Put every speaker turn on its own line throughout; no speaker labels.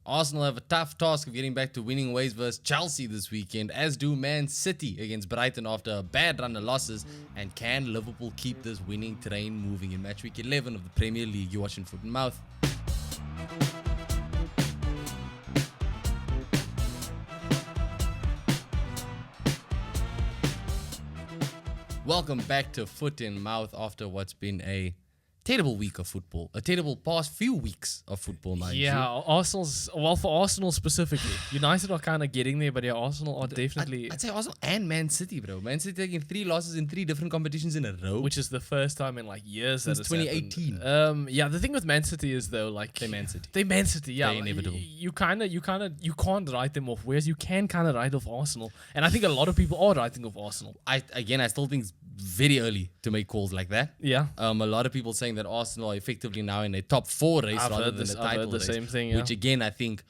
Arsenal have a tough task of getting back to winning ways versus Chelsea this weekend, as do Man City against Brighton after a bad run of losses. And can Liverpool keep this winning train moving in Matchweek 11 of the Premier League? You're watching Foot and Mouth. Welcome back to Foot in Mouth after what's been a terrible week of football. A terrible past few weeks of football, mind you.
Yeah, for Arsenal specifically. United are kind of getting there, but yeah, Arsenal are definitely...
I'd say Arsenal and Man City, bro. Man City taking 3 losses in 3 different competitions in a row.
Which is the first time in like years
since
that
2018.
Yeah, the thing with Man City is though, like...
They're Man City.
They're Man City, yeah.
They're inevitable.
You can't write them off, whereas you can kind of write off Arsenal. And I think a lot of people are writing off Arsenal.
I still think it's very early to make calls like that.
Yeah.
A lot of people saying that Arsenal are effectively now in a top 4 race rather than a title race.
Same thing, yeah.
Which again, I think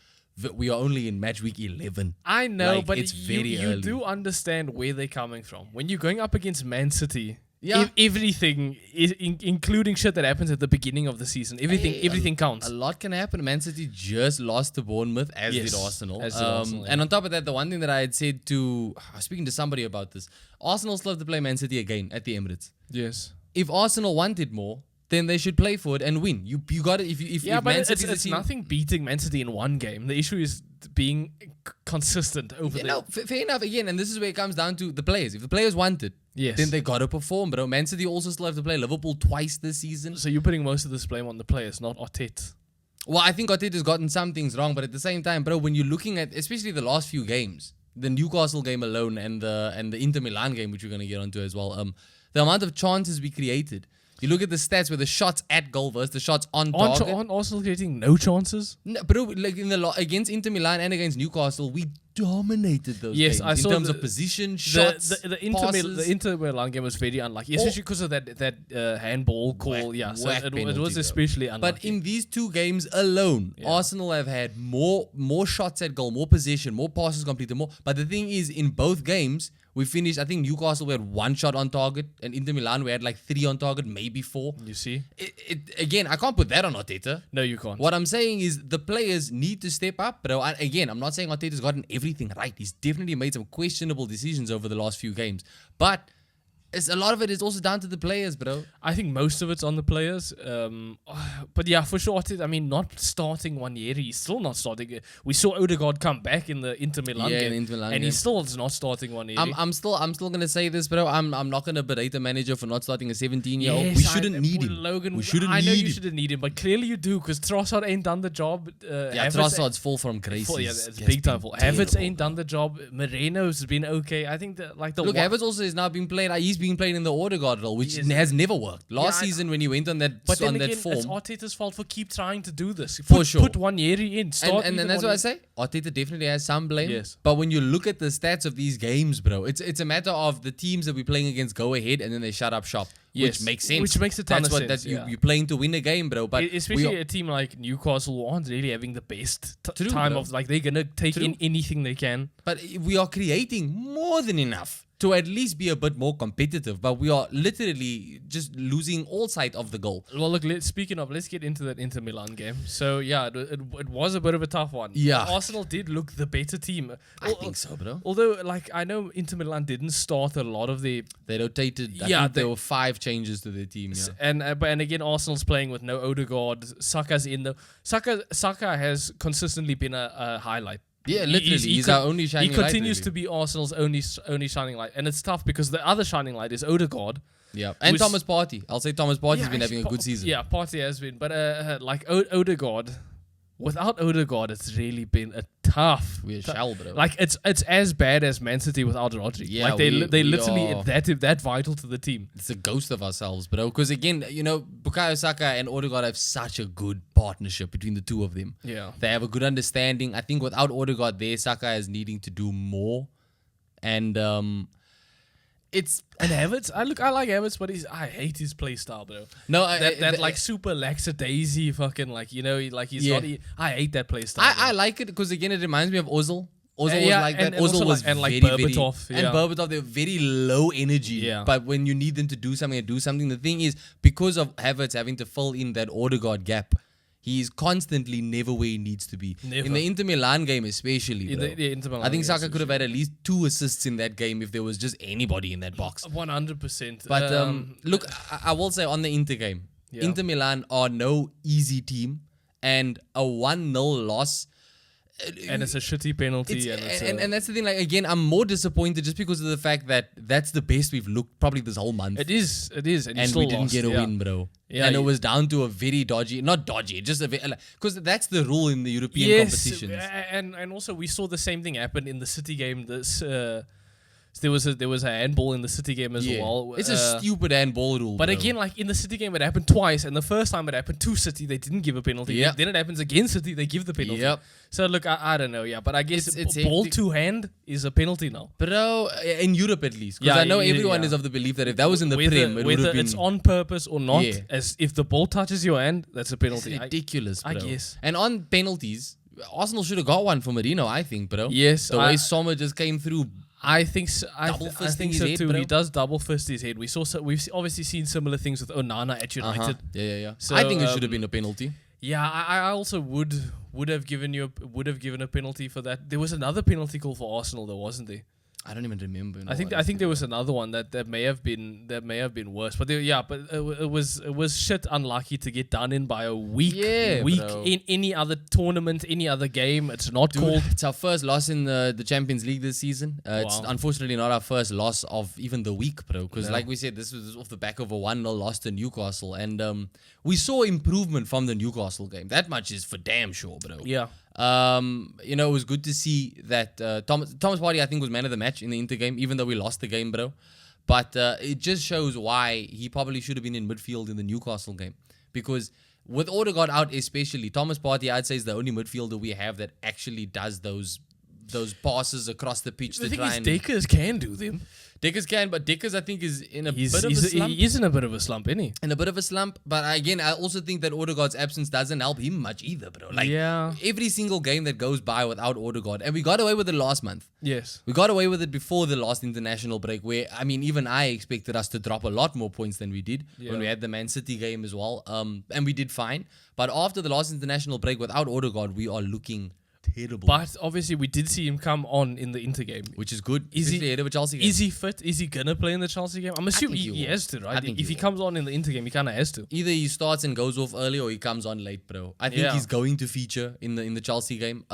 we are only in match week 11.
I know,
like,
but
it's very early.
You do understand where they're coming from. When you're going up against Man City,
yeah.
Everything, including shit that happens at the beginning of the season, everything counts.
A lot can happen. Man City just lost to Bournemouth, as did Arsenal.
Yeah.
And on top of that, the one thing that I had said I was speaking to somebody about this, Arsenal still have to play Man City again at the Emirates.
Yes.
If Arsenal wanted more, then they should play for it and win. You got it. If
but
Man City
it's nothing beating Man City in one game. The issue is being consistent over there.
No, fair enough. Again, and this is where it comes down to the players. If the players want it, then they got to perform, bro. Man City also still have to play Liverpool twice this season.
So you're putting most of this blame on the players, not Arteta.
Well, I think Arteta's gotten some things wrong, but at the same time, bro, when you're looking at especially the last few games, the Newcastle game alone and the Inter Milan game, which we're going to get onto as well, the amount of chances we created. You look at the stats where the shots at goal versus the shots on target.
Aren't Arsenal creating no chances?
No, bro, like against Inter Milan and against Newcastle, we dominated those games.
I saw
in terms of position, shots,
the
passes.
Inter Milan game was very unlucky, especially because of that handball call. It was especially unlucky.
But in these 2 games alone, Arsenal have had more shots at goal, more possession, more passes completed, more. But the thing is, in both games, we finished, I think Newcastle we had 1 shot on target, and Inter Milan we had like 3 on target, maybe 4.
You see?
Again, I can't put that on Arteta.
No, you can't.
What I'm saying is the players need to step up, bro. And again, I'm not saying Arteta's gotten everything right. He's definitely made some questionable decisions over the last few games. But a lot of it is also down to the players, bro.
I think most of it's on the players. But yeah, for sure, I mean, not starting Wanyeri. He's still not starting. We saw Odegaard come back in the Inter Milan game. And he still is not starting Wanyeri.
I'm still going to say this, bro. I'm not going to berate a manager for not starting a 17-year-old. We shouldn't need him.
Logan,
we shouldn't
I know
need
you
him.
shouldn't need him, but clearly you do, because Trossard ain't done the job.
Trossard's fall from grace.
It's big time fall. Havertz ain't done the job. Moreno's been okay. I think that
Havertz also is now being played. He's being played in the Odegaard role, which has never worked. Last season when he went on that form,
it's Arteta's fault for keep trying to do this.
For sure.
Put Wanyeri in.
And then that's what I say. Arteta definitely has some blame.
Yes.
But when you look at the stats of these games, bro, it's a matter of the teams that we're playing against go ahead and then they shut up shop.
Yes.
Which makes sense.
Which makes a ton of sense.
You're playing to win a game, bro. But
especially a team like Newcastle who aren't really having the best time of, like, they're going to take in anything they can.
But we are creating more than enough to at least be a bit more competitive, but we are literally just losing all sight of the goal.
Well, look, speaking of, let's get into that Inter Milan game. So, yeah, it was a bit of a tough one.
Yeah.
Arsenal did look the better team.
I think so, bro.
Although, like, I know Inter Milan didn't start a lot of the...
They rotated. I think there were 5 changes to their team, yeah.
And again, Arsenal's playing with no Odegaard. Saka's in the... Saka has consistently been a highlight.
Yeah, literally, he's our only shining light.
He continues to be Arsenal's only shining light. And it's tough because the other shining light is Odegaard.
Yeah, and Thomas Partey. I'll say Thomas Partey's been having a good season.
Yeah, Partey has been. But like Odegaard, without Odegaard, it's really been a tough...
We're shell, bro.
Like, it's as bad as Man City without Rodri.
Yeah,
like, they literally that vital to the team.
It's a ghost of ourselves, bro. Because again, Bukayo Saka and Odegaard have such a good partnership between the two of them.
Yeah.
They have a good understanding. I think without Odegaard there, Saka is needing to do more. And
Havertz, I like Havertz, but I hate his play style, bro.
No,
like super lackadaisy fucking, like, he's not. I hate that play style.
I like it because again it reminds me of Ozil. Ozil was like that.
Ozil was
very,
Berbatov.
And Berbatov, they're very low energy.
Yeah.
But when you need them to do something, The thing is, because of Havertz having to fill in that Odegaard gap, He's constantly never where he needs to be.
Never.
In the Inter Milan game especially, bro.
The Inter Milan
I think
game
Saka could have had at least 2 assists in that game if there was just anybody in that box.
100%.
But look, I will say on the Inter game, Inter Milan are no easy team, and a 1-0 loss.
And it's a shitty penalty.
And that's the thing. Like, again, I'm more disappointed just because of the fact that that's the best we've looked probably this whole month.
It is. And
we didn't get a win, bro.
Yeah,
and it was down to a very not dodgy, just a because that's the rule in the European competitions.
And also we saw the same thing happen in the City game. There was a handball in the City game as well.
It's a stupid handball rule.
But
bro.
again, like in the City game, it happened twice, and the first time it happened to City, they didn't give a penalty.
Yep.
Then it happens against City, they give the penalty.
Yep.
So look, I don't know, but I guess
it's
ball to hand is a penalty now.
Bro, in Europe at least, because I know everyone is of the belief that if that was in the Prem, it would have been
it's on purpose or not. As if the ball touches your hand, that's a penalty.
It's ridiculous, bro.
I guess.
And on penalties, Arsenal should have got one for Marino, I think, bro.
Yes,
the way Sommer just came through.
I think so. I think so too.
Bro.
He does double fist his head. We've obviously seen similar things with Onana at United.
Yeah.
So,
I think it should have been a penalty.
Yeah, I also would have given a penalty for that. There was another penalty call for Arsenal, though, wasn't there?
I don't even remember.
I think there was another one that may have been worse. But it was shit unlucky to get done in by a week
bro.
in any other tournament, any other game. It's not called.
It's our first loss in the Champions League this season. It's unfortunately not our first loss of even the week, bro. Because like we said, this was off the back of a 1-0 loss to Newcastle, and we saw improvement from the Newcastle game. That much is for damn sure, bro.
Yeah.
It was good to see that Thomas Partey, I think, was man of the match in the Inter game, even though we lost the game, bro. But it just shows why he probably should have been in midfield in the Newcastle game. Because with Odegaard out especially, Thomas Partey, I'd say, is the only midfielder we have that actually does those passes across the pitch.
The thing is, Deckers can do them.
Deckers can, but Deckers, I think, is in a bit of a slump.
He is in a bit of a slump, isn't he?
In a bit of a slump. But again, I also think that Odegaard's absence doesn't help him much either, bro. Like, every single game that goes by without Odegaard, and we got away with it last month.
Yes.
We got away with it before the last international break, where, I mean, even I expected us to drop a lot more points than we did when we had the Man City game as well. And we did fine. But after the last international break, without Odegaard, we are looking terrible.
But obviously, we did see him come on in the Inter game,
which is good. Is he ahead of a Chelsea game?
Is he fit? Is he gonna play in the Chelsea game? I'm assuming he has to, right? If he comes on in the Inter game, he kind of has to.
Either he starts and goes off early, or he comes on late, bro. I think he's going to feature in the Chelsea game.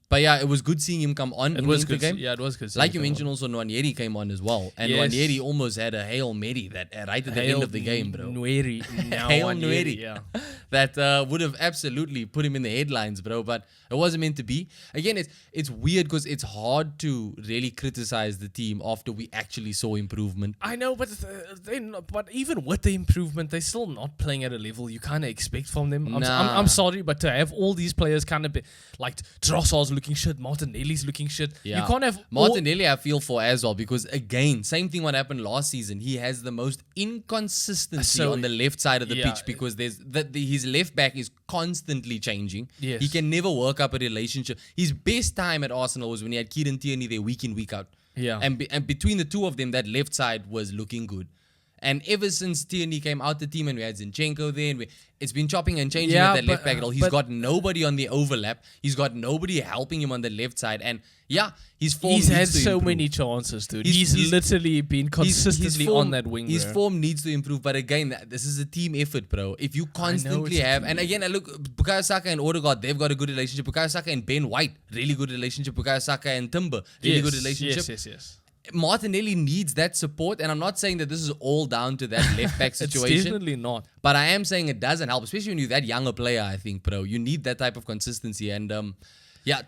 But yeah, it was good seeing him come on in the Inter game.
Yeah, it was good.
Like you mentioned, also Nwaneri came on as well, and Nwaneri almost had a Hail Mary right at the end of the game, bro.
Hail Nwaneri,
yeah. That would have absolutely put him in the headlines, bro. But it wasn't meant to be. Again, it's weird because it's hard to really criticize the team after we actually saw improvement.
I know, but even with the improvement, they're still not playing at a level you kind of expect from them. I'm sorry, but to have all these players kind of like Trossard's looking shit, Martinelli's looking shit.
Yeah.
You can't have
Martinelli. I feel for as well, because again, same thing what happened last season. He has the most inconsistency on the left side of the pitch, because his left back is constantly changing.
Yes.
He can never work up a relationship. His best time at Arsenal was when he had Kieran Tierney there week in, week out.
Yeah.
And between the two of them, that left side was looking good. And ever since Tierney came out the team and we had Zinchenko there, and it's been chopping and changing at that left back role. He's got nobody on the overlap. He's got nobody helping him on the left side. And his form
He's
needs
had
to
so
improve.
many chances, dude. He's literally been consistently on that wing.
His form needs to improve. But again, this is a team effort, bro. If you constantly have... And again, look, Bukayo Saka and Odegaard, they've got a good relationship. Bukayo Saka and Ben White, really good relationship. Bukayo Saka and Timber, really good relationship.
Yes.
Martinelli needs that support, and I'm not saying that this is all down to that left back situation.
It's definitely not.
But I am saying it doesn't help, especially when you're that younger player, I think, bro. You need that type of consistency. And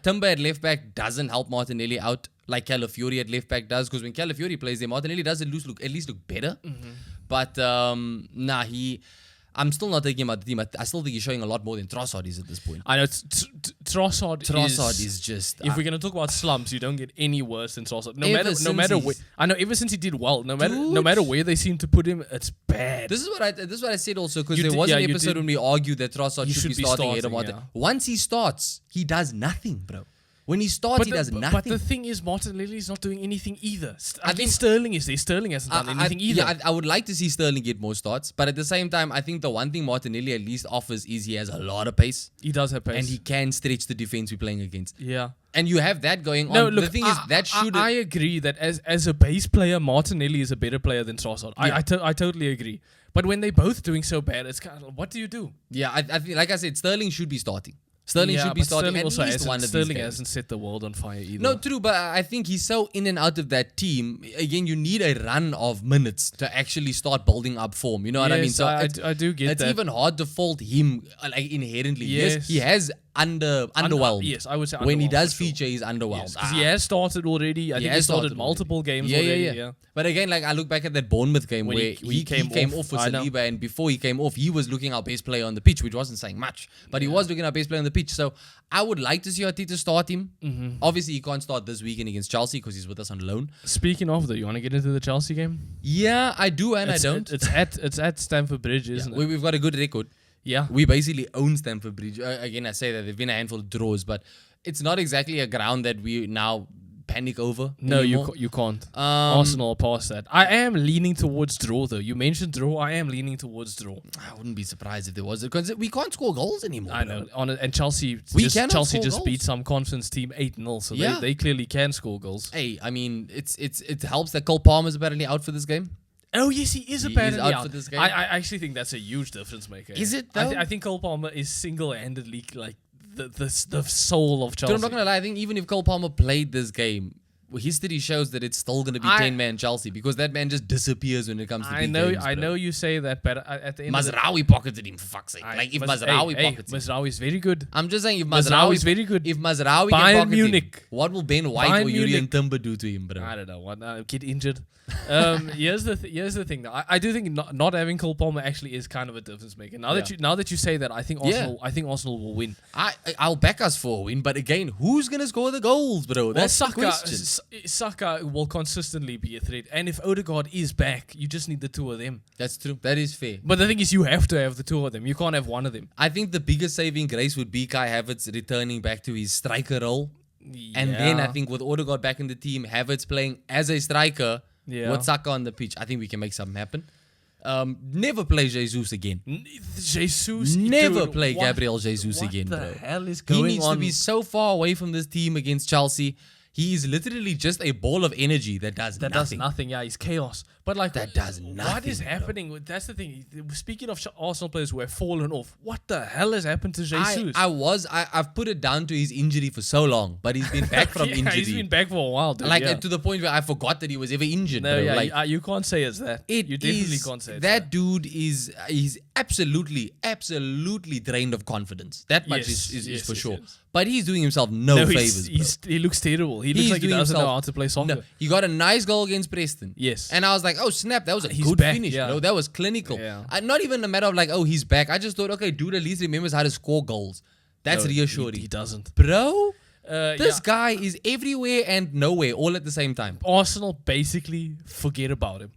Timber at left back doesn't help Martinelli out like Calafiori at left back does, because when Calafiori plays there, Martinelli does at least look better. Mm-hmm. But I'm still not taking him out the team. I still think he's showing a lot more than Trossard is at this point.
I know Trossard
is just...
If we're going to talk about slumps, you don't get any worse than Trossard. No matter where... I know, ever since he did well, no matter where they seem to put him, it's bad.
This is what I said also, because there was an episode when we argued that Trossard should be starting ahead of Martin. Once he starts, he does nothing, bro. When he starts, he does
But
nothing.
the thing is, Martinelli's not doing anything either.
I think
Sterling is there. Sterling hasn't done anything either.
Yeah, I would like to see Sterling get more starts, but at the same time, I think the one thing Martinelli at least offers is he has a lot of pace.
He does have pace.
And he can stretch the defense we're playing against.
Yeah.
And you have that going
No,
on.
look,
The thing is, that should...
I agree that as a base player, Martinelli is a better player than Trossard.
Yeah.
I totally agree. But when they're both doing so bad, it's kind of, what do you do?
Yeah, I think, like I said, Sterling should be starting. Sterling should be
but
starting
Sterling
at
also
least one of these
Sterling
games.
hasn't set the world on fire either.
No, true, but I think he's so in and out of that team. Again, you need a run of minutes to actually start building up form. You know what I mean?
So I do get
it's
that.
even hard to fault him like inherently. Yes, he has underwhelmed.
Yes, I would say
when he
underwhelmed
does
for sure.
feature, he's underwhelmed.
Because he has started already. I think he started multiple games already. Yeah.
But again, like I look back at that Bournemouth game
When
where
he
came off for
I know.
Saliba, and before he came off, he was looking our best player on the pitch, which wasn't saying much, but he was looking our best player on the pitch. So I would like to see Arteta start him.
Mm-hmm.
Obviously, he can't start this weekend against Chelsea because he's with us on loan.
Speaking of, though, you want to get into the Chelsea game?
Yeah, I do, and I don't.
It's at Stamford Bridge, isn't it?
We've got a good record.
Yeah.
We basically own Stamford Bridge. Again, I say that there've been a handful of draws, but it's not exactly a ground that we now panic over.
No,
anymore.
you can't. Arsenal are past that. I am leaning towards draw, though. You mentioned draw. I am leaning towards draw.
I wouldn't be surprised if there was, because we can't score goals anymore.
I know. And Chelsea
cannot
Chelsea
score
just
goals.
beat some conference team 8-0, so
Yeah.
they clearly can score goals.
Hey, I mean, it helps that Cole Palmer's apparently out for this game.
Oh, yes, he is
He is
apparently
out
out.
for this game.
I actually think that's a huge difference maker.
Is it,
I,
though?
I think Cole Palmer is single-handedly like the soul of Chelsea.
Dude, I'm not gonna lie. I think even if Cole Palmer played this game, history shows that it's still gonna be 10-man Chelsea, because that man just disappears when it comes to big games,
I
bro.
know you say that, but at the end of the
Mazraoui pocketed him, for fuck's sake. Like if Mazraoui
hey,
pockets him.
Mazraoui is very good.
I'm just saying, if
Mazraoui
Mazraoui
is very good.
If Mazraoui
Bayern
can pocket
Munich.
him, what will Ben White
Bayern
or Julian
Munich.
Timber do to him, bro?
I don't know. What get injured. Here's the thing though. I do think not having Cole Palmer actually is kind of a difference maker. Now that you say that, I think Arsenal will win.
I'll back us for a win, but again, who's gonna score the goals, bro? That's the
Saka,
question.
Saka will consistently be a threat, and if Odegaard is back, you just need the two of them.
That's true. That is fair.
But the thing is, you have to have the two of them. You can't have one of them.
I think the biggest saving grace would be Kai Havertz returning back to his striker role. And then I think with Odegaard back in the team, Havertz playing as a striker with Saka on the pitch, I think we can make something happen. Never play Jesus again.
Jesus.
Never play Gabriel Jesus again, bro.
What the hell is
He
going
needs
on?
to be so far away from this team against Chelsea. He is literally just a ball of energy that does nothing.
Yeah, he's chaos. But like
That does
What
nothing,
is
bro.
happening? That's the thing. Speaking of Arsenal players who have fallen off, what the hell has happened to Jesus?
I've put it down to his injury for so long, but he's been back from injury.
He's been back for a while, dude.
Like to the point where I forgot that he was ever injured.
No,
bro.
yeah,
Like,
you can't say it's that. You definitely can't say it's
that. Dude he's absolutely drained of confidence. That much is for sure.
Yes.
But he's doing himself no favors.
He looks terrible. He looks
He's
like he
doing
doesn't know
himself-
how to play soccer.
No, he got a nice goal against Preston.
Yes.
And I was like, oh snap, that was a
He's
good
back,
finish,
yeah.
bro. That was clinical.
Yeah.
Not even a matter of like, oh, he's back. I just thought, okay, dude at least remembers how to score goals. That's
No,
reassuring.
He doesn't.
Bro,
This
this guy is everywhere and nowhere all at the same time.
Arsenal basically forget about him.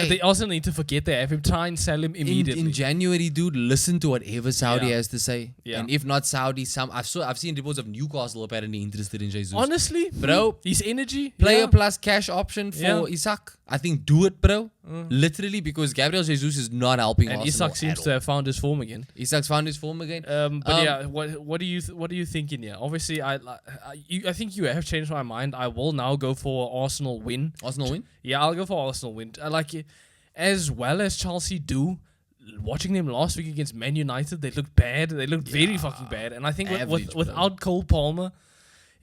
They also need to forget they have him. Try and sell him immediately.
In January, dude, listen to whatever Saudi
Yeah.
has to say.
Yeah.
And if not Saudi, I've seen reports of Newcastle apparently interested in Jesus.
Honestly,
Bro,
his energy,
player
yeah.
plus cash option for
Yeah.
Isak. I think do it, bro. Literally, because Gabriel Jesus is not helping
And
Arsenal
Isak seems
at
to
all.
have found his form again.
Isak's found his form again.
But yeah, what are you thinking here? Obviously, I think you have changed my mind. I will now go for Arsenal win.
Arsenal win?
Yeah, I'll go for Arsenal win. I like it. As well as Chelsea do. Watching them last week against Man United, they looked bad. They looked very fucking bad. And I think
Average,
without Cole Palmer,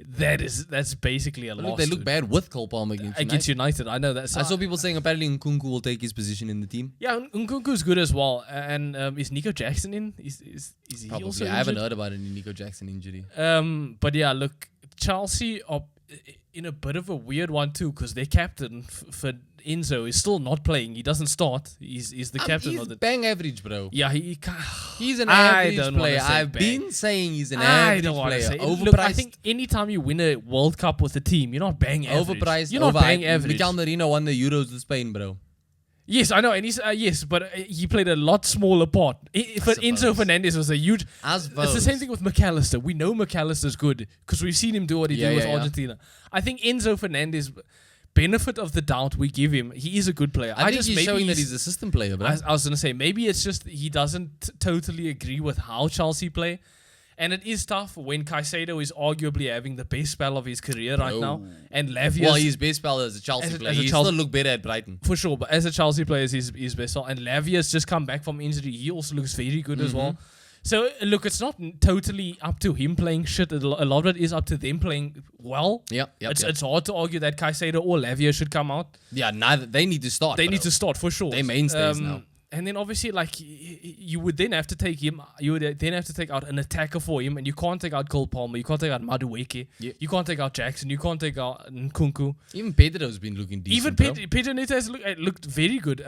that's basically a loss.
They look
dude.
bad with Cole Palmer
Against United. I know that.
I saw people saying apparently Nkunku will take his position in the team.
Yeah, Nkunku's good as well. And is Nico Jackson in? Is he
Probably.
also
I haven't
injured?
heard about any Nico Jackson injury.
But yeah, look, Chelsea are in a bit of a weird one too, because their captain for Enzo is still not playing. He doesn't start. He's the captain
He's
of the.
bang average, bro.
Yeah,
He's an
I
average
don't wanna
player.
say
I've
bang.
been saying he's an
I
average
don't want to
player.
say.
Overpriced.
Look, I think anytime you win a World Cup with a team, you're not bang average.
Overpriced.
You're not bang average.
Miguel Merino won the Euros with Spain, bro.
Yes, I know, and he's yes, but he played a lot smaller part. Enzo Fernandez was a huge. It's the same thing with McAllister. We know McAllister's good because we've seen him do what he did with Argentina. I think Enzo Fernandez, benefit of the doubt we give him, he is a good player.
I think he's showing that he's a system player. But
I was gonna say maybe it's just he doesn't totally agree with how Chelsea play. And it is tough when Caicedo is arguably having the best spell of his career right now. And Lavia.
Well, his best spell as a Chelsea player. He still look better at Brighton.
For sure, but as a Chelsea player, is his best spell. And Lavia's just come back from injury. He also looks very good as well. So, look, it's not totally up to him playing shit. A lot of it is up to them playing well. It's hard to argue that Caicedo or Lavia should come out.
Yeah, neither. They need to start.
They need to start, for sure.
They're mainstays now.
And then obviously, like, you would then have to take him. You would then have to take out an attacker for him, and you can't take out Cole Palmer. You can't take out Madueke. Yep. You can't take out Jackson. You can't take out Nkunku.
Even Pedro's been looking decent.
Even Pedro Neto has looked very good.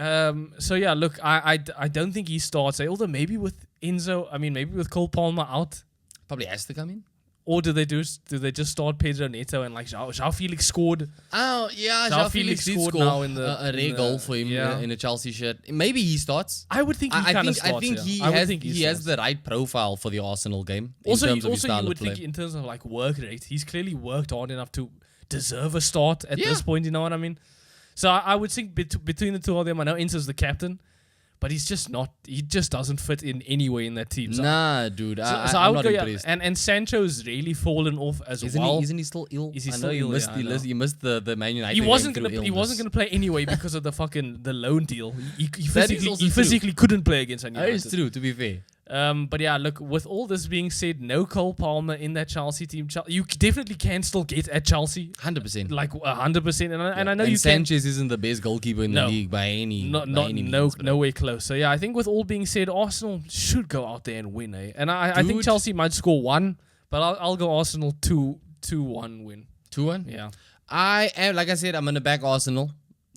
So yeah, look, I don't think he starts. Although maybe with Enzo, maybe with Cole Palmer out,
probably has to come in.
Or do they just start Pedro Neto and like João Felix scored?
Oh yeah, João Felix scored now in a rare goal for him in a Chelsea shirt. Maybe he starts.
I would think he kind of starts.
I think he has the right profile for the Arsenal game.
Also, you would think in terms of like work rate, he's clearly worked hard enough to deserve a start at this point. You know what I mean? So I would think between the two of them, I know Enzo's the captain. But he's just not. He just doesn't fit in anyway in that team. So
dude. So
I would go. Impressed. And Sancho's really fallen off as well.
Isn't he still ill?
Is he still ill?
You missed the Man United.
He wasn't gonna play anyway because of the loan deal. He physically couldn't play against Man United.
That is true. To be fair.
But yeah, look, with all this being said, no Cole Palmer in that Chelsea team. You definitely can still get at Chelsea.
100%.
Like 100%. And I know you
Sanchez isn't the best goalkeeper in the league by any means.
Nowhere close. So yeah, I think with all being said, Arsenal should go out there and win, eh? And I think Chelsea might score 1, but I'll go Arsenal 2-1 win.
2-1?
Yeah.
I am, like I said, I'm going to back Arsenal.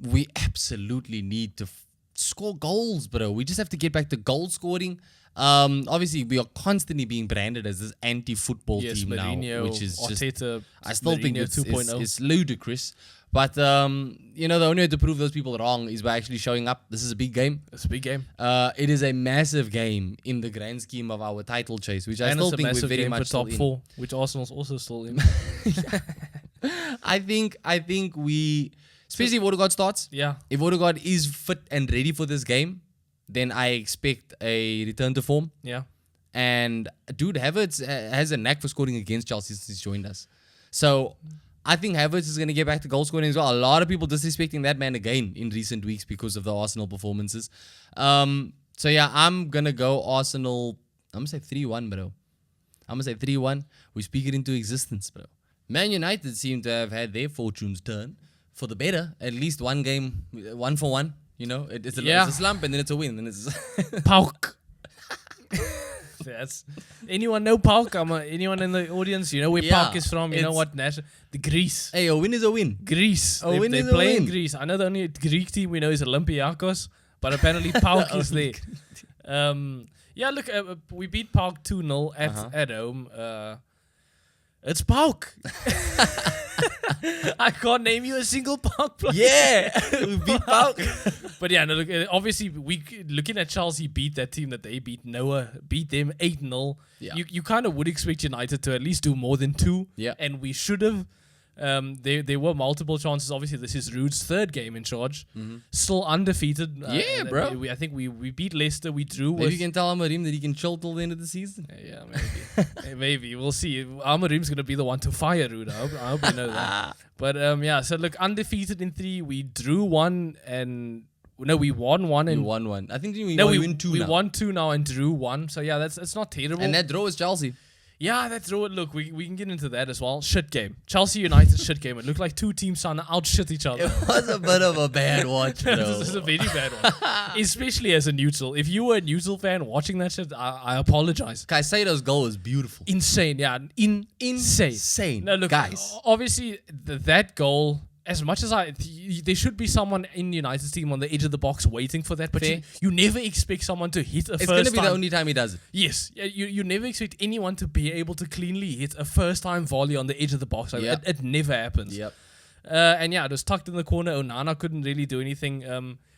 We absolutely need to score goals, bro. We just have to get back to goal scoring. Obviously, we are constantly being branded as this anti-football team
Mourinho,
now, which is
Arteta,
just, I still think
Mourinho
it's ludicrous. But, the only way to prove those people wrong is by actually showing up. This is a big game.
It's a big game.
It is a massive game in the grand scheme of our title chase, which I still think we're very much
top 4, which Arsenal's also still in.
I think we, especially if Odegaard starts.
Yeah.
If Odegaard is fit and ready for this game, then I expect a return to form.
Yeah.
And dude, Havertz has a knack for scoring against Chelsea since he's joined us. So I think Havertz is going to get back to goal scoring as well. A lot of people disrespecting that man again in recent weeks because of the Arsenal performances. So yeah, I'm going to go Arsenal. I'm going to say 3-1, bro. I'm going to say 3-1. We speak it into existence, bro. Man United seem to have had their fortunes turn for the better. At least one game, 1-1. You know, it's a slump and then it's a win. And it's
Pauk. Anyone know Pauk? Anyone in the audience? You know where Pauk is from? You know what? The Greece.
Hey, a win is a win.
Greece. They play in Greece. I know the only Greek team we know is Olympiacos, but apparently Pauk is there. Yeah, look, we beat Pauk 2-0 at home. It's Pauk. I can't name you a single Pauk player.
Yeah, we beat Pauk.
But yeah, no, look, obviously, looking at Chelsea beat that team that they beat, Noah beat them 8-0. Yeah. You kind of would expect United to at least do more than 2.
Yeah.
And we should have. There were multiple chances. Obviously, this is Ruud's 3rd game in charge. Mm-hmm. Still undefeated.
Yeah, bro.
I think we beat Leicester. We drew.
Maybe you can tell Amorim that he can chill till the end of the season.
Yeah, maybe. Maybe. We'll see. Amorim's going to be the one to fire Ruud. I hope you know that. But yeah, so look, undefeated in 3. We drew 1 and... No, we won 1 and...
We won 1. I think we win 2
now. We
won
2 now and drew 1. So yeah, that's not terrible.
And that draw is Chelsea.
Yeah, that's true. Look, we can get into that as well. Shit game. Chelsea United shit game. It looked like 2 teams trying to outshit each other.
It was a bit of a bad watch, bro.
This is a very bad one. Especially as a neutral. If you were a neutral fan watching that shit, I apologize.
Caicedo's goal was beautiful.
Insane, yeah. Insane. No, look,
guys.
Obviously, that goal... As much as there should be someone in United's team on the edge of the box waiting for that, but you never expect someone to hit a first time.
It's going to be the only time he does it.
Yes. You never expect anyone to be able to cleanly hit a first-time volley on the edge of the box. Like, it never happens.
Yep.
And yeah, it was tucked in the corner. Onana couldn't really do anything.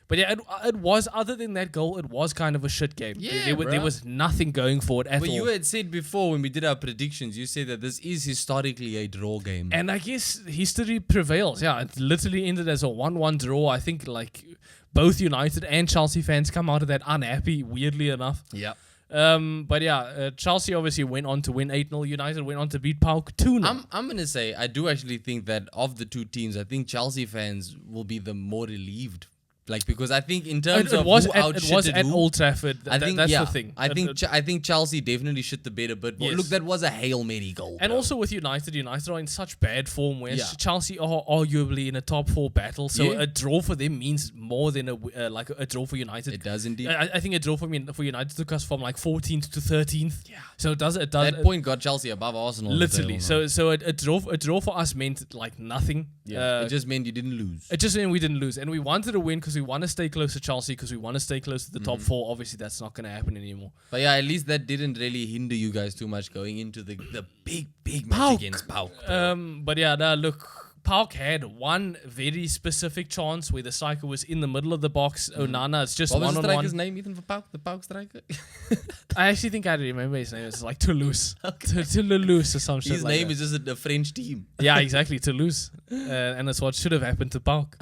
But yeah, it was, other than that goal, it was kind of a shit game.
Yeah,
there was nothing going for it at
But
all.
you had said before when we did our predictions, you said that this is historically a draw game.
And I guess history prevails. Yeah, it literally ended as a 1-1 draw. I think like both United and Chelsea fans come out of that unhappy, weirdly enough.
Yeah.
But yeah, Chelsea obviously went on to win 8-0. United went on to beat PAOK 2-0.
I'm going to say, I do actually think that of the two teams, I think Chelsea fans will be the more relieved. Like, because I think in terms of who outshitted
it was at
who,
Old Trafford.
I think
that's
yeah,
the thing.
I think Chelsea definitely shit the bed a bit. But
Yes.
look, that was a Hail Mary goal.
And
bro.
also with United are in such bad form, where
Yeah.
Chelsea are arguably in a top 4 battle. So
Yeah.
a draw for them means more than like a draw for United.
It does indeed.
I think a draw for United took us from like 14th to 13th.
Yeah.
So it does.
That point got Chelsea above Arsenal.
Literally. So a draw for us meant like nothing.
Yeah, it just meant you didn't lose.
It just meant we didn't lose, and we wanted to win because we want to stay close to Chelsea, because we want to stay close to the top 4. Obviously, that's not going to happen anymore.
But yeah, at least that didn't really hinder you guys too much going into the big match
PAOK.
against PAOK.
But yeah, no, look, PAOK had one very specific chance where the striker was in the middle of the box. Onana, it's just
What was the
one-on-one.
striker's name, Ethan, for PAOK? The PAOK striker?
I actually think I remember his name. It's like Toulouse. Toulouse or some shit
His
like
name
that.
is just a French team.
Yeah, exactly, Toulouse. And that's what should have happened to PAOK.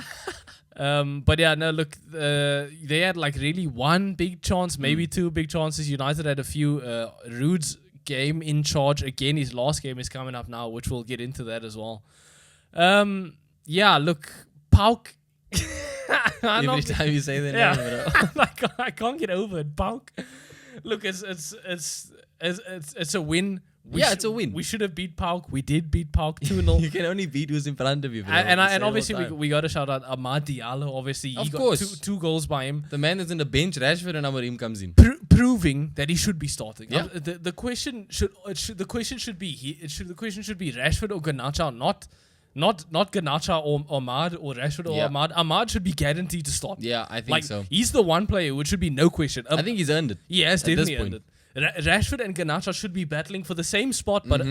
But yeah, no, look, they had like really one big chance, maybe two big chances. United had a few. Ruud's game in charge again. His last game is coming up now, which we'll get into that as well. Yeah, look, PAOK.
Every time you say their name, bro.
I can't get over it. PAOK. Look, it's a win.
It's a win.
We should have beat PAOK. We did beat PAOK 2-0.
You can only beat who's in front of you, bro.
And obviously we got to shout out Amad Diallo. Obviously, he got two goals by him.
The man that's in the bench, Rashford, and Amorim comes in.
Proving that he should be starting.
Yeah.
The question should be Rashford or Garnacha, not Garnacha or Ahmad, or Rashford or Ahmad. Ahmad should be guaranteed to start.
Yeah, I think so.
He's the one player which should be no question.
I think he's earned it.
He has definitely
point.
earned it. Rashford and Garnacha should be battling for the same spot, but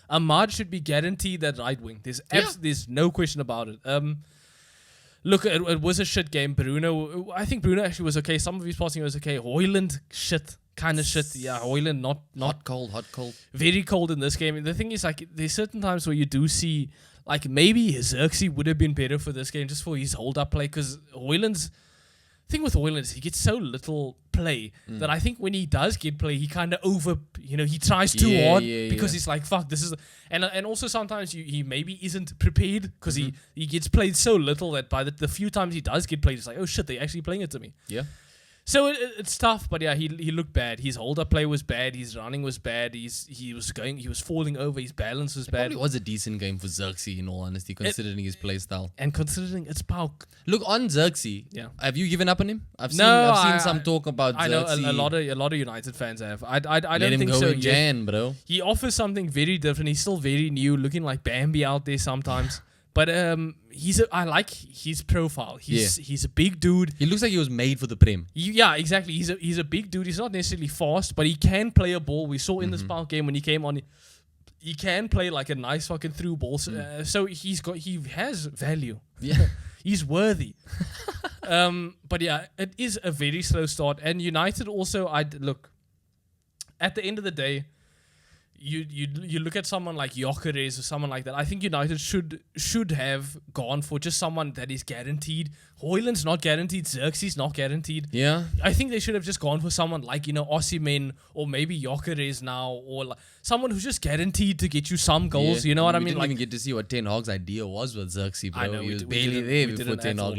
Ahmad should be guaranteed that right wing. There's no question about it. Look, it was a shit game. I think Bruno actually was okay. Some of his passing was okay. Hoyland, kind of shit. Yeah, Hoyland not
hot cold.
very cold in this game. And the thing is, like, there's certain times where you do see, like, maybe Xerxes would have been better for this game just for his hold-up play, because Hoyland's thing with Hoyland is he gets so little play that I think when he does get play, he kind of he tries too hard because he's like, fuck, this is... And also sometimes he maybe isn't prepared because he gets played so little that by the few times he does get played, it's like, oh shit, they're actually playing it to me.
Yeah.
So it's tough, but yeah, he looked bad. His hold-up play was bad. His running was bad. He was falling over. His balance was bad.
It was a decent game for Xerxes, in all honesty, considering his play style.
And considering it's PAOK.
Look, on Xerxes, have you given up on him? I've seen some talk about Xerxes.
I know a lot of United fans have. I don't
Let him
think
go
so.
in Jan, bro.
He offers something very different. He's still very new, looking like Bambi out there sometimes. But I like his profile. He's a big dude.
He looks like he was made for the Prem.
Yeah, exactly. He's a big dude. He's not necessarily fast, but he can play a ball. We saw in this PAOK game when he came on, he can play like a nice fucking through ball. So he has value.
Yeah.
He's worthy. But yeah, it is a very slow start. And United also, look, at the end of the day, you look at someone like Gyökeres or someone like that. I think United should have gone for just someone that is guaranteed. Hoyland's not guaranteed. Xerxes not guaranteed.
Yeah.
I think they should have just gone for someone like, Osimhen or maybe Gyökeres now, or like someone who's just guaranteed to get you some goals.
Yeah.
You know what I
We
mean?
didn't even get to see what Ten Hag's idea was with Xerxes, bro.
I know,
he was
we
barely
didn't-
there
we
before
didn't
Ten
at
Hag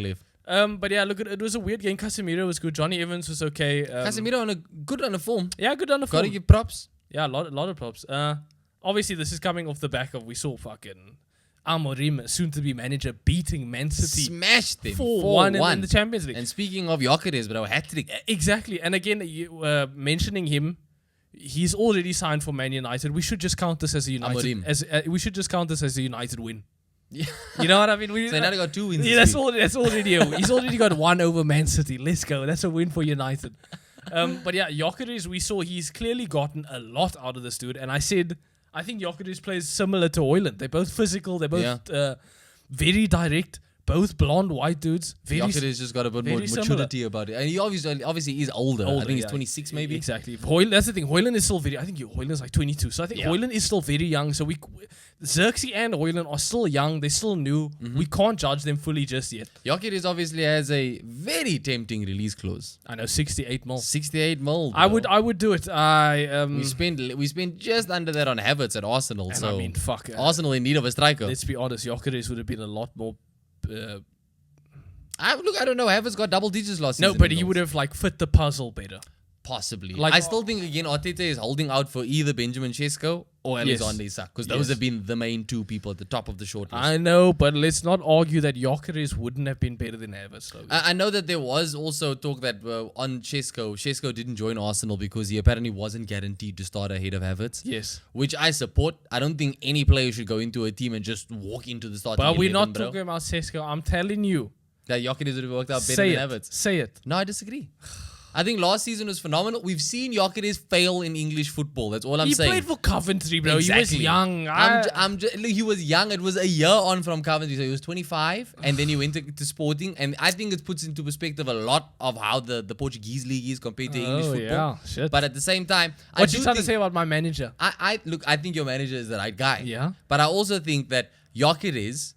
all.
left.
But yeah, look, it was a weird game. Casemiro was good. Johnny Evans was okay.
Casemiro on a good run of form.
Yeah, good on the
Gotta
form.
give props.
Yeah, a lot of props. Obviously, this is coming off the back of, we saw fucking Amorim, soon-to-be manager, beating Man City
Smashed them.
4-1 in the Champions League.
And speaking of Gyökeres, bro, hat-trick.
Exactly. And again, mentioning him, he's already signed for Man United. We should just count this as a United. We should just count this as a United win.
Yeah.
You know what I mean?
So now they got 2 wins.
Yeah, that's already. He's already got 1 over Man City. Let's go. That's a win for United. But yeah, Gyökeres, we saw he's clearly gotten a lot out of this dude. And I think Gyökeres plays similar to Hoyland. They're both physical. They're both very direct. both blonde white dudes.
Jokeris just got a bit more maturity about it. And he obviously is older. I think he's 26 maybe.
Exactly. That's the thing. Hoyland is still I think Hoyland's like 22. So I think Hoyland is still very young. So Xerxes and Hoyland are still young. They're still new. We can't judge them fully just yet.
Jokeris obviously has a very tempting release clause.
I know, 68 mil.
68 mil. Bro.
I would do it.
We spent just under that on Havertz at Arsenal.
And
so
I mean, fuck.
Arsenal in need of a striker.
Let's be honest. Jokeris would have been a lot more.
I don't know. Havertz got double digits last season.
No, but he would have like fit the puzzle better.
Possibly. I still think again Arteta is holding out for either Benjamin Sesko or Alexander Isak because those have been the main two people at the top of the shortlist.
I know, but let's not argue that Jokeris wouldn't have been better than Havertz.
I know that there was also talk that on Sesko didn't join Arsenal because he apparently wasn't guaranteed to start ahead of Havertz.
Yes.
Which I support. I don't think any player should go into a team and just walk into the starting 11,
But we're not talking about Sesko. I'm telling you.
That Jokeris would have worked out better than Havertz.
Say it.
No, I disagree. I think last season was phenomenal. We've seen Jokeris fail in English football. That's all I'm saying.
He played for Coventry, bro.
Exactly.
He was young.
He was young. It was a year on from Coventry. So he was 25 and then he went to Sporting. And I think it puts into perspective a lot of how the Portuguese league is compared to English football.
Yeah, shit.
But at the same time,
what you trying to say about my manager?
I think your manager is the right guy.
Yeah.
But I also think that Jokeris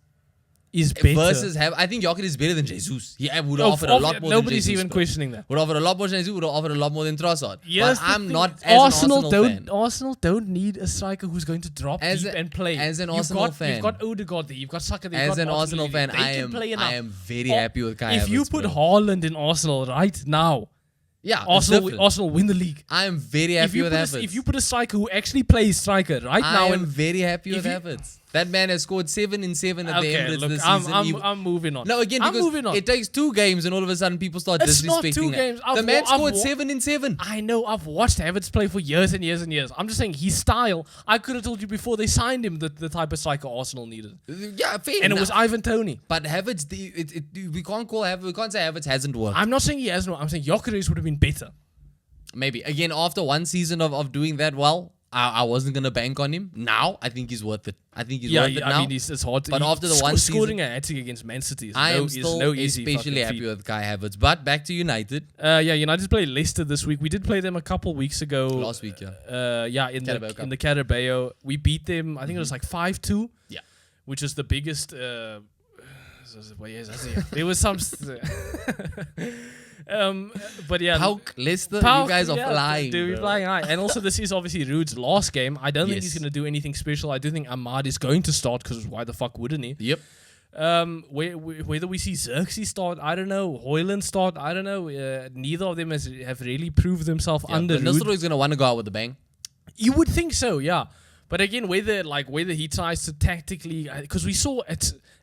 is better.
I think Jokeris is better than Jesus. He would have offered a lot more.
Nobody's even questioning that.
Would offer a lot more than Jesus. Would have offered a lot more than Trossard.
Yes,
but I'm not as Arsenal fan.
Arsenal don't need a striker who's going to drop deep and play.
As an Arsenal fan,
you've got Odegaard there. You've got Saka there.
As an Arsenal fan, I am very happy with Kai Havertz.
If you put Haaland in Arsenal right now.
Yeah,
Arsenal win the league.
I am very happy with Havertz.
If you put a striker who actually plays striker now,
I am very happy with Havertz. That man has scored 7 in 7 at the Emirates this season.
I'm moving on.
No, again, because it takes 2 games and all of a sudden people start disrespecting
not 2 games.
The man scored 7 in 7.
I know. I've watched Havertz play for years and years and years. I'm just saying his style. I could have told you before they signed him the type of striker Arsenal needed.
Yeah, fair
And it was Ivan Toney.
But Havertz, we can't say Havertz hasn't worked.
I'm not saying he hasn't. I'm saying Jokeris would have been better.
Maybe. Again, after one season of doing that well, I wasn't going to bank on him. Now, I think he's worth it. I mean,
it's hard to...
But after the one season...
Scoring a hat-trick against Man City
I am still especially happy with Kai Havertz. But back to United.
United played Leicester this week. We did play them a couple weeks ago.
Last week, yeah.
In the Carabao. We beat them, I think it was like 5-2.
Yeah.
Which is the biggest... there was some... but yeah,
Leicester, you guys are flying.
Dude, we're flying high. And also, this is obviously Ruud's last game. I don't think he's going to do anything special. I do think Ahmad is going to start because why the fuck wouldn't he?
Yep.
Whether we see Xerxes start, I don't know. Hoyland start, I don't know. Neither of them have really proved themselves under Ruud.
Nistelrooy is going to want to go out with a bang.
You would think so, yeah. But again, whether he tries to tactically, because we saw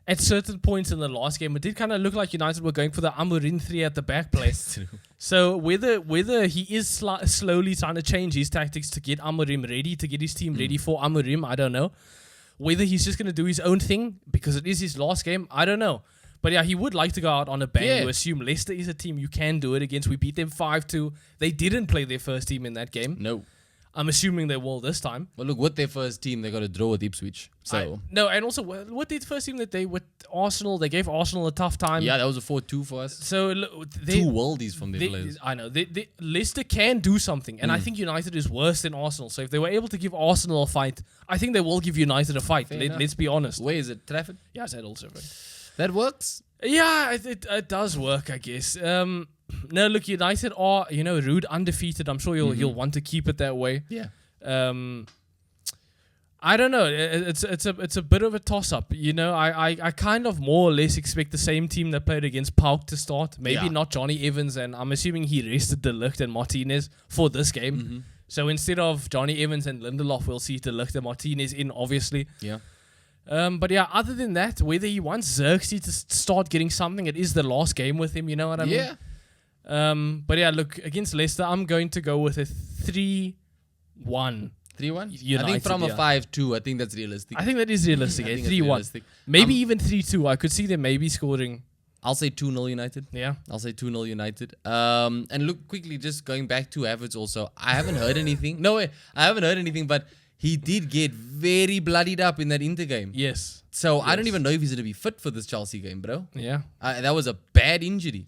at certain points in the last game, it did kind of look like United were going for the Amorim 3 at the back place. So whether he is slowly trying to change his tactics to get Amorim ready, to get his team ready for Amorim, I don't know. Whether he's just going to do his own thing because it is his last game, I don't know. But yeah, he would like to go out on a bang. Yeah. You assume Leicester is a team you can do it against. We beat them 5-2. They didn't play their first team in that game.
No.
I'm assuming they will this time.
Well, look, with their first team, they got to draw with Ipswich.
And also, with their first team with Arsenal, they gave Arsenal a tough time.
Yeah, that was a 4-2 for us.
So
2 worldies from their players.
I know. Leicester can do something, and I think United is worse than Arsenal. So if they were able to give Arsenal a fight, I think they will give United a fight. Let's be honest.
Where is it? Trafford?
Yeah, it's at Old Trafford.
That works?
Yeah, it does work, I guess. No, look, United are, Ruud undefeated. I'm sure you'll want to keep it that way.
Yeah.
I don't know. It's a bit of a toss up. I kind of more or less expect the same team that played against Pauk to start. Maybe not Johnny Evans, and I'm assuming he rested De Ligt and Martinez for this game. Mm-hmm. So instead of Johnny Evans and Lindelof, we'll see De Ligt and Martinez in, obviously.
Yeah.
But yeah, other than that, whether he wants Xerxes to start getting something, it is the last game with him. You know what I mean?
Yeah.
But yeah, look, against Leicester, I'm going to go with a 3-1.
3-1? I think from a 5-2, I think that's realistic.
I think that is realistic. 3-1. Maybe even 3-2. I could see them maybe scoring.
I'll say 2-0 United.
Yeah.
I'll say 2-0 United. And look, quickly, just going back to Havertz also, I haven't heard anything. No way, I haven't heard anything, but he did get very bloodied up in that Inter game.
Yes.
So I don't even know if he's going to be fit for this Chelsea game, bro.
Yeah.
That was a bad injury.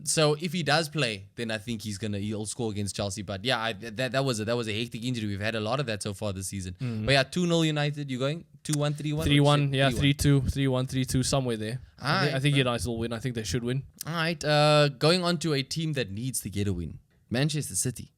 So if he does play, then I think he'll score against Chelsea. But yeah, that was a hectic injury. We've had a lot of that so far this season. But yeah, 2-0 United. You going 2-1, 3-1?
3-1. Yeah, 3-2, 3-1, 3-2, somewhere there. I think United will win. I think they should win.
All right. Going on to a team that needs to get a win, Manchester City.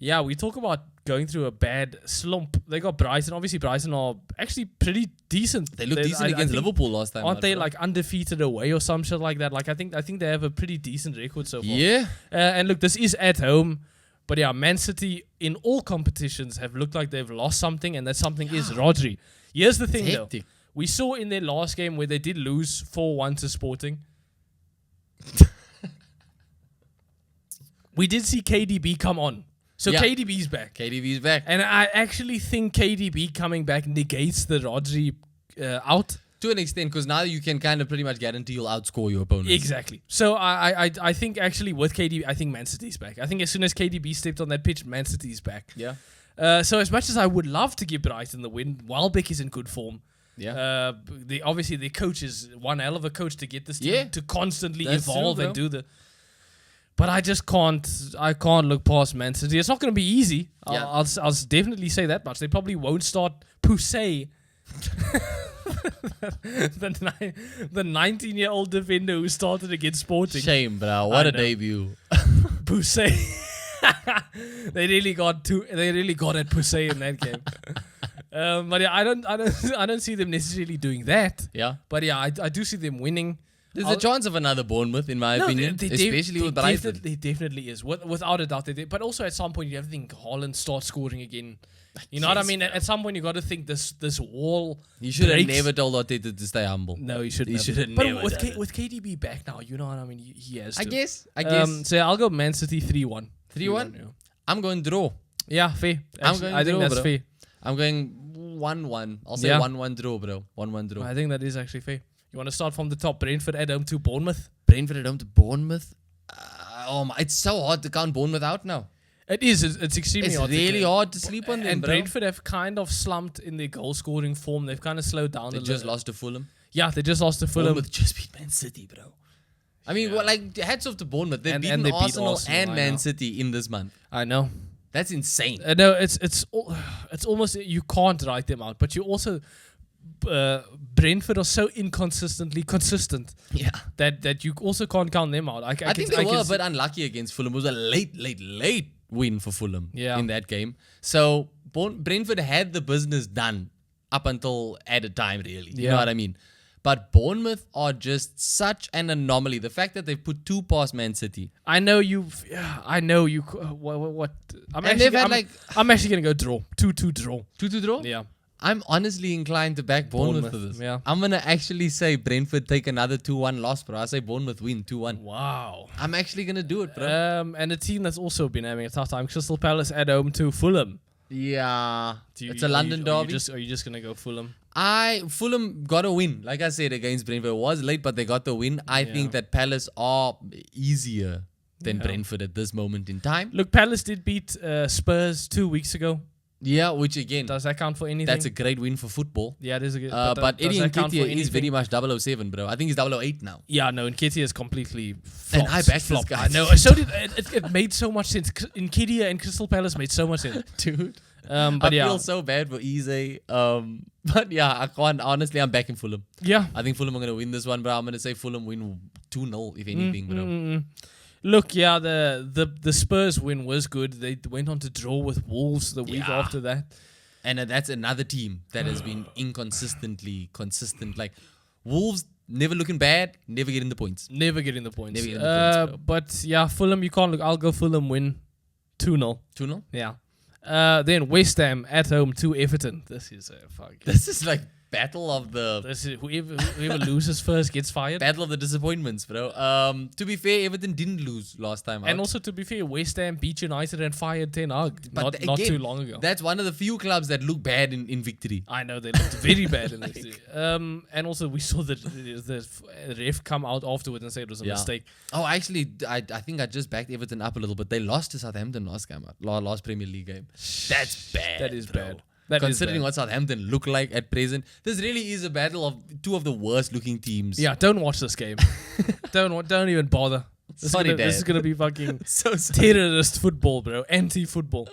Yeah, we talk about going through a bad slump. They got Brighton. Obviously, Brighton are actually pretty decent.
They looked decent against Liverpool last time.
Aren't they like undefeated away or some shit like that? Like I think they have a pretty decent record so far.
Yeah.
And look, this is at home, but yeah, Man City in all competitions have looked like they've lost something, and that something is Rodri. Here's the thing though. We saw in their last game where they did lose 4-1 to Sporting. We did see KDB come on. So KDB's back.
KDB's back.
And I actually think KDB coming back negates the Rodri out.
To an extent, because now you can kind of pretty much guarantee you'll outscore your opponents.
Exactly. So I think actually with KDB, I think Man City's back. I think as soon as KDB stepped on that pitch, Man City's back.
Yeah.
So as much as I would love to give Brighton the win, Welbeck is in good form.
Yeah.
Obviously, the coach is one hell of a coach to get this team to constantly evolve and do the... But I just can't. I can't look past Man City. It's not going to be easy.
Yeah.
I'll definitely say that much. They probably won't start Poussey, the 19-year-old defender who started against Sporting.
Shame, bro. What a debut.
Poussey. They really got at Poussey in that game. But yeah, I don't see them necessarily doing that.
Yeah.
But yeah, I do see them winning.
There's a chance of another Bournemouth, in my opinion, especially with Brighton.
There definitely is, without a doubt. But also at some point, you have to think Haaland starts scoring again. You know what I mean? At some point, you got to think this wall.
You should have never told Arteta to stay humble.
No, you shouldn't. But with KDB back now, you know what I mean? He has to.
I guess.
So yeah, I'll go Man City 3-1.
3-1?
Yeah.
I'm going draw.
Yeah, fair. Actually, I think that's fair.
I'm going 1-1. I'll say 1-1 draw, bro. 1-1 draw.
I think that is actually fair. You want to start from the top? Brentford at home to Bournemouth.
Brentford at home to Bournemouth. It's so hard to count Bournemouth out now.
It is. It's extremely hard.
It's really hard to sleep on them,
and
bro.
Brentford have kind of slumped in their goal scoring form. They've kind of slowed down.
They just lost to Fulham.
Yeah, they just lost to Fulham.
Bournemouth just beat Man City, bro. I mean, hats off to Bournemouth. They've beaten Arsenal and Man City in this month.
I know.
That's insane.
No, it's almost you can't write them out, but you also. Brentford are so inconsistently consistent that you also can't count them out. I
think they were a bit unlucky against Fulham. It was a late win for Fulham in that game. So Brentford had the business done up until added time, really. You know what I mean? But Bournemouth are just such an anomaly. The fact that they've put 2 past Man City.
I know you. What? I'm actually going to go draw. 2-2 draw.
2-2 draw?
Yeah.
I'm honestly inclined to back Bournemouth for this.
Yeah.
I'm going to actually say Brentford take another 2-1 loss, bro. I say Bournemouth win 2-1.
Wow.
I'm actually going to do it, bro.
And a team that's also been having a tough time, Crystal Palace at home to Fulham.
Yeah. It's a London derby.
Are you just going to go Fulham?
Fulham got a win. Like I said, against Brentford. It was late, but they got the win. I think that Palace are easier than Brentford at this moment in time.
Look, Palace did beat Spurs 2 weeks ago.
Yeah, which again...
Does that count for anything?
That's a great win for football.
Yeah, it is a good...
but Eddie Nketiah is very much 007, bro. I think he's 008 now.
Yeah, no, Nketiah is completely flopped.
And I backed this guy.
I know. So did... It made so much sense. Nketiah and Crystal Palace made so much sense.
Dude.
But
I feel so bad for Eze. But yeah, I can't... Honestly, I'm backing Fulham.
Yeah.
I think Fulham are going to win this one, bro. I'm going to say Fulham win 2-0, if anything, bro.
Look, yeah, the Spurs win was good. They went on to draw with Wolves the week after that.
And that's another team that has been inconsistently consistent. Like, Wolves never looking bad, never getting the points.
But yeah, Fulham, you can't look. I'll go Fulham win 2-0.
2-0?
Yeah. Then West Ham at home to Everton. This is
This is like battle of the
Whoever loses first gets fired.
battle of the disappointments, bro. To be fair, Everton didn't lose last time out.
And also, to be fair, West Ham beat United and fired Ten Hag not
again,
too long ago.
That's one of the few clubs that look bad in victory.
I know they looked very bad in this. And also, we saw the ref come out afterwards and say it was a mistake.
Oh, actually, I think I just backed Everton up a little bit. They lost to Southampton last Premier League game. That's bad.
That is
bro.
bad. That
Considering
is bad.
what Southampton look like at present, this really is a battle of two of the worst looking teams.
Yeah, don't watch this game. don't even bother. This is gonna be fucking
So sorry.
terrorist football, bro. Anti-football.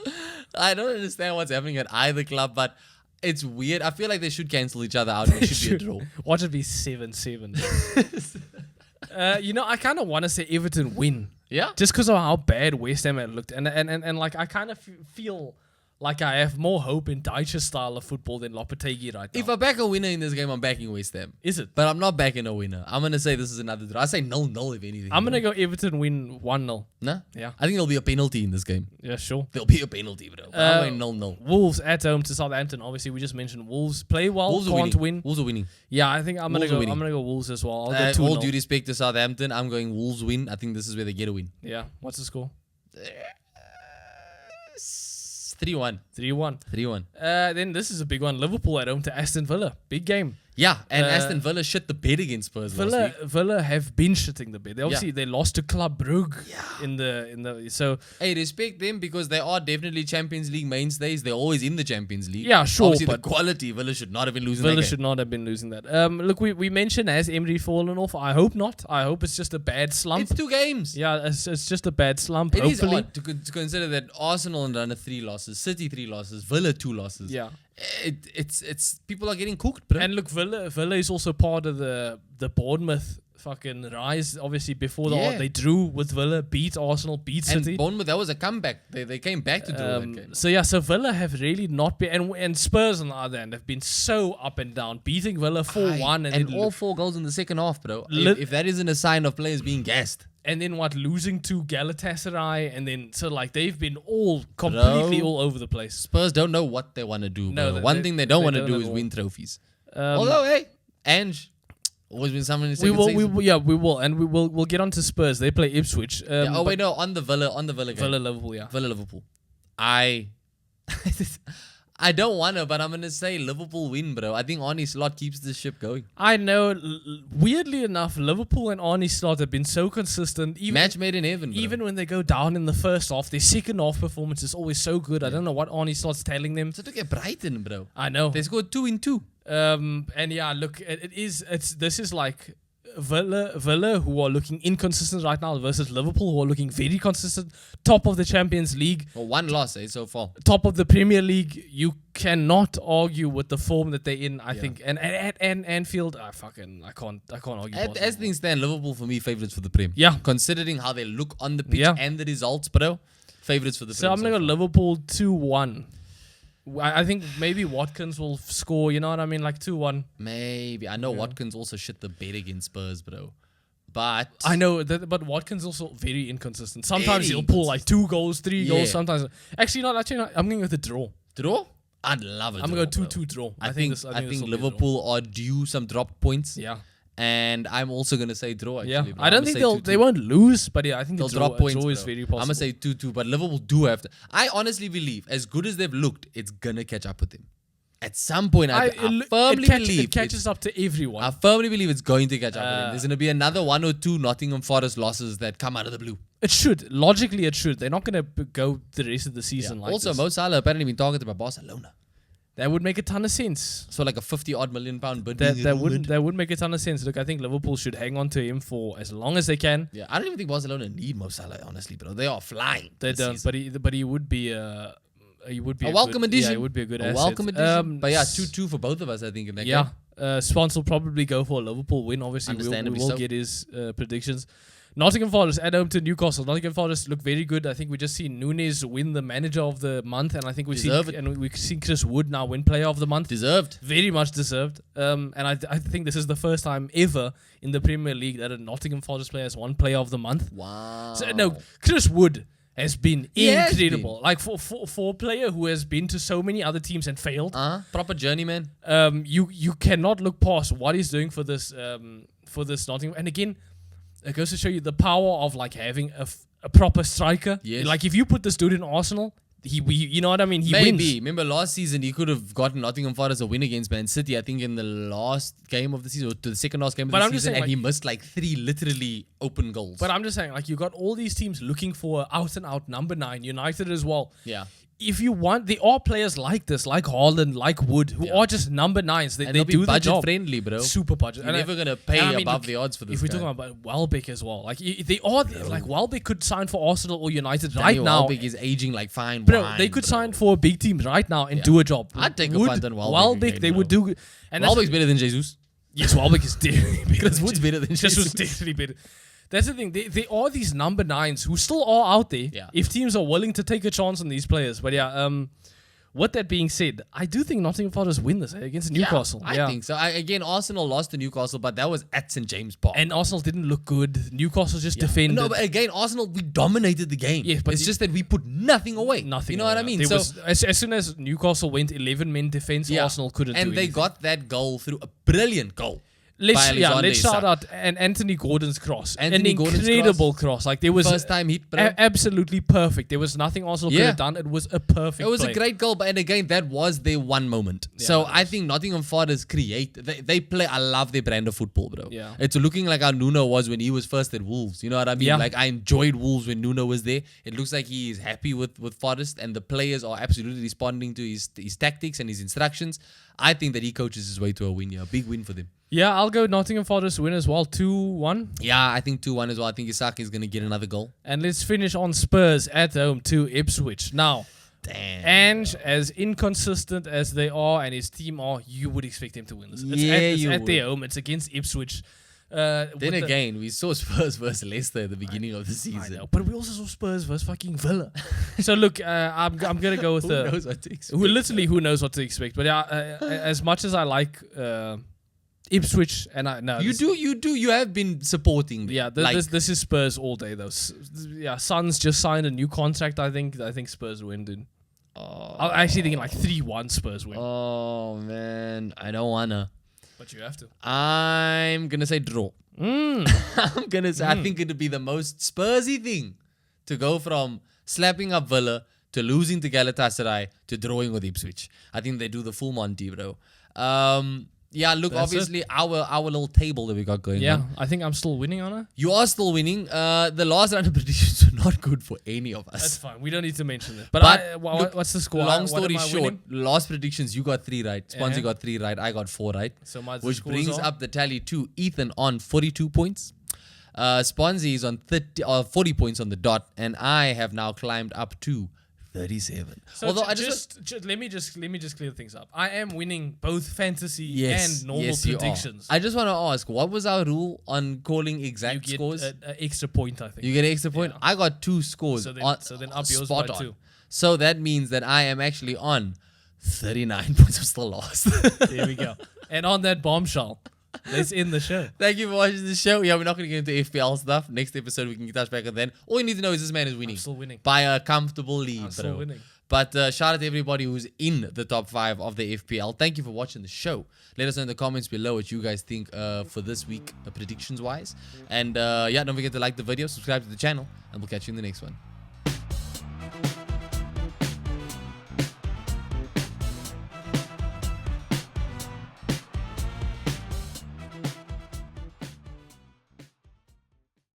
I don't understand what's happening at either club, but it's weird. I feel like they should cancel each other out. It should be a draw.
Watch it be 7-7. I kind of want to say Everton win.
Yeah.
Just because of how bad West Ham had looked. And like, I kind of feel like I have more hope in Dyche's style of football than Lopetegui right now.
If I back a winner in this game, I'm backing West Ham.
Is it?
But I'm not backing a winner. I'm going to say this is another draw. I say 0-0 if anything.
I'm going to go Everton win 1-0.
Nah?
Yeah.
I think there'll be a penalty in this game.
Yeah, sure.
There'll be a penalty, bro. But I'm going 0-0.
Wolves at home to Southampton. Obviously, we just mentioned Wolves play well,
Wolves
can't
are
win.
Wolves are winning.
Yeah, I think I'm gonna
Wolves are
go. I'm
winning.
gonna go Wolves as well. I'll go 2-0.
All due respect to Southampton, I'm going Wolves win. I think this is where they get a win.
Yeah. What's the score?
3-1.
3-1.
3-1.
Then this is a big one. Liverpool at home to Aston Villa. Big game.
Yeah, and Aston Villa shit the bed against Spurs last week.
Villa have been shitting the bed. They lost to Club Brugge in the so.
Hey, respect them because they are definitely Champions League mainstays. They're always in the Champions League.
Yeah, sure,
Obviously,
but
the quality Villa should not have been losing.
Villa
that
should
game.
not have been losing that. Look, we mentioned has Emery fallen off? I hope not. I hope it's just a bad slump.
It's 2 games.
Yeah, it's just a bad slump.
It is
Hopefully.
odd to consider that Arsenal under 3 losses, City 3 losses, Villa 2 losses.
Yeah.
It's people are getting cooked, bro.
And look, Villa is also part of the Bournemouth fucking rise. Obviously, before they drew with Villa, beat Arsenal, beat City.
And Bournemouth, that was a comeback. They came back to draw that game.
So Villa have really not been, and Spurs on the other end have been so up and down, beating Villa 4-1
and all 4 goals in the second half, bro. If that isn't a sign of players being gassed.
And then losing to Galatasaray, and then they've been all completely all over the place.
Spurs don't know what they want to do.
No,
bro. One thing they don't want to do is
all.
win trophies. Although, hey, Ange always been someone in
We will, and we'll get on to Spurs. They play Ipswich.
On the Villa game.
Villa Liverpool, yeah.
Villa Liverpool. I don't want to, but I'm going to say Liverpool win, bro. I think Arne Slot keeps this ship going.
I know. Weirdly enough, Liverpool and Arne Slot have been so consistent.
Match made in heaven, bro.
Even when they go down in the first half, their second half performance is always so good. I don't know what Arne Slot's telling them.
So look at Brighton, bro.
I know.
They scored 2 in 2.
And yeah, look, this is like Villa, who are looking inconsistent right now, versus Liverpool, who are looking very consistent. Top of the Champions League.
Well, 1 loss, so far.
Top of the Premier League. You cannot argue with the form that they're in. I think, and at Anfield, I can't argue.
As things stand, Liverpool for me favourites for the Prem.
Yeah,
considering how they look on the pitch and the results, bro, favourites for the Prem.
So I'm gonna go Liverpool 2-1. I think maybe Watkins will score, you know what I mean? Like 2-1.
Maybe. I know Watkins also shit the bed against Spurs, bro. But
I know but Watkins also very inconsistent. Sometimes he'll pull like 2 goals, 3 goals. Sometimes actually not. I'm going with the draw.
Draw? I'd love it.
I'm going to go 2-2 draw.
I think Liverpool are due some drop points.
Yeah.
And I'm also going to say draw, actually.
Yeah. I don't think they won't lose, but yeah, I think
they'll drop points.
Draw is very possible.
I'm going to say 2-2, but Liverpool do have to. I honestly believe, as good as they've looked, it's going to catch up with them. At some point, I firmly believe
it catches up to everyone.
I firmly believe it's going to catch up with them. There's going to be another 1 or 2 Nottingham Forest losses that come out of the blue.
It should. Logically, it should. They're not going to go the rest of the season like
also,
this.
Mo Salah apparently been targeted by Barcelona.
That would make a ton of sense.
So like a 50-odd million pound bid.
That would make a ton of sense. Look, I think Liverpool should hang on to him for as long as they can.
Yeah, I don't even think Barcelona need Mo Salah, honestly, bro. They are flying.
They don't, but he would be a
welcome addition.
Yeah, he would be a good asset.
Welcome addition. But yeah, 2-2 for both of us, I think, in that game.
Spons will probably go for a Liverpool win. Obviously, we will get his predictions. Nottingham Forest at home to Newcastle. Nottingham Forest look very good. I think we just seen Nunes win the Manager of the Month, and I think we've seen Chris Wood now win Player of the Month.
Deserved.
Very much deserved. And I think this is the first time ever in the Premier League that a Nottingham Forest player has won Player of the Month.
Wow.
So, no, Chris Wood has been
He has
incredible. Like for a player who has been to so many other teams and failed,
Proper journeyman.
you cannot look past what he's doing for this Nottingham. And again, it goes to show you the power of like having a proper striker.
Yes.
Like if you put this dude in Arsenal, he you know what I mean? He
Maybe.
wins.
Remember last season he could have gotten Nottingham Forest a win against Man City, I think in the last game of the season, or to the second last game of
But
the
I'm just
season,
saying,
and he
like-
missed like 3 literally open goals.
But I'm just saying, like, you got all these teams looking for out and out number 9, United as well.
yeah.
If you want, there are players like this, like Haaland, like Wood, who are just number 9s. They
And they'll
do
be
the
budget
job.
friendly, bro.
Super budget.
You're
And
never going to pay
and I mean,
above
look,
the odds for this
if we're
guy.
talking about Welbeck as well, like they are like Welbeck could sign for Arsenal or United right
Daniel
now.
Welbeck is aging like fine
Bro,
wine,
they could
bro.
sign for big teams right now and do a job.
I'd take a
Wood,
punt on Welbeck
Welbeck,
again,
they would
bro.
do. And that's-
Welbeck's better than Jesus.
yes, Welbeck is definitely better.
Because Wood's better than
Jesus was
Jesus.
definitely better. That's the thing. They are these number 9s who still are out there.
Yeah.
If teams are willing to take a chance on these players, but yeah. With that being said, I do think Nottingham Forest win this against Newcastle.
I think so. Again, Arsenal lost to Newcastle, but that was at St. James Park.
And Arsenal didn't look good. Newcastle just defended.
No, but again, Arsenal, we dominated the game.
Yes, but
it's just that we put nothing away.
Nothing.
You know what I mean?
There
So,
was, as soon as Newcastle went 11 men defense, Arsenal couldn't do
and they
anything.
got that goal through a brilliant goal.
Let's
by Alexander
shout
Isak.
out Anthony Gordon's cross.
Anthony
An
Gordon's
incredible cross. Like there was
First time hit, bro.
absolutely perfect. There was nothing Arsenal could have done. It was a perfect.
It was
play.
a great goal, but and again, that was their one moment. So
it
I think Nottingham Forest they play. I love their brand of football, bro.
Yeah.
It's looking like how Nuno was when he was first at Wolves. You know what I mean?
Yeah.
Like I enjoyed Wolves when Nuno was there. It looks like he is happy with Forest, and the players are absolutely responding to his tactics and his instructions. I think that he coaches his way to a win here. A big win for them.
Yeah, I'll go Nottingham Forest win as well, 2-1.
Yeah, I think 2-1 as well. I think Isak is going to get another goal.
And let's finish on Spurs at home to Ipswich. Now,
Damn.
Ange, as inconsistent as they are and his team are, you would expect them to win this.
Yeah,
It's
you
at their
would.
home. It's against Ipswich.
Then again, we saw Spurs versus Leicester at the beginning of the
I
season.
know, but we also saw Spurs versus fucking Villa. So look, I'm gonna go with
Who knows what to expect?
who knows what to expect. But yeah, as much as I like Ipswich, and I no,
You have been supporting them.
yeah,
Like,
this is Spurs all day though. Yeah, Suns just signed a new contract. I think Spurs win, dude. I'm actually thinking like 3-1 Spurs win,
oh man, I don't wanna.
but you have to.
I'm gonna say draw. I'm gonna say I think it'd be the most Spursy thing to go from slapping up Villa to losing to Galatasaray to drawing with Ipswich. I think they do the full Monty, bro. Yeah, look,
That's
obviously our little table that we got going
Yeah,
on.
I think I'm still winning on it.
You are still winning. The last round of predictions were not good for any of us.
That's fine. We don't need to mention it.
But look,
what's the score?
Long
What
story
am I
short,
winning?
last predictions you got 3 right. Sponsi
Yeah.
got 3 right. I got 4 right.
So my
Which
scores
brings
are?
up the tally to Ethan on 42 points. Sponsi is on 40 points on the dot, and I have now climbed up to 37.
So
Although I
let me just clear things up. I am winning both fantasy
yes,
and normal
yes, you are.
predictions.
I just want to ask, what was our rule on calling
You
exact
get
scores?
an extra point, I think.
You get an extra point.
Yeah.
I got 2 scores.
So then up yours
spot
by
on.
2.
So that means that I am actually on 39 points. I'm still lost.
There we go. And on that bombshell, let's end the show.
Thank you for watching the show. Yeah, we're not going to get into FPL stuff. Next episode, we can touch back on then. All you need to know is this man is winning.
I'm still winning.
By a comfortable lead,
I'm still
bro.
winning.
But shout out to everybody who's in the top 5 of the FPL. Thank you for watching the show. Let us know in the comments below what you guys think for this week, predictions-wise. And yeah, don't forget to like the video, subscribe to the channel, and we'll catch you in the next one.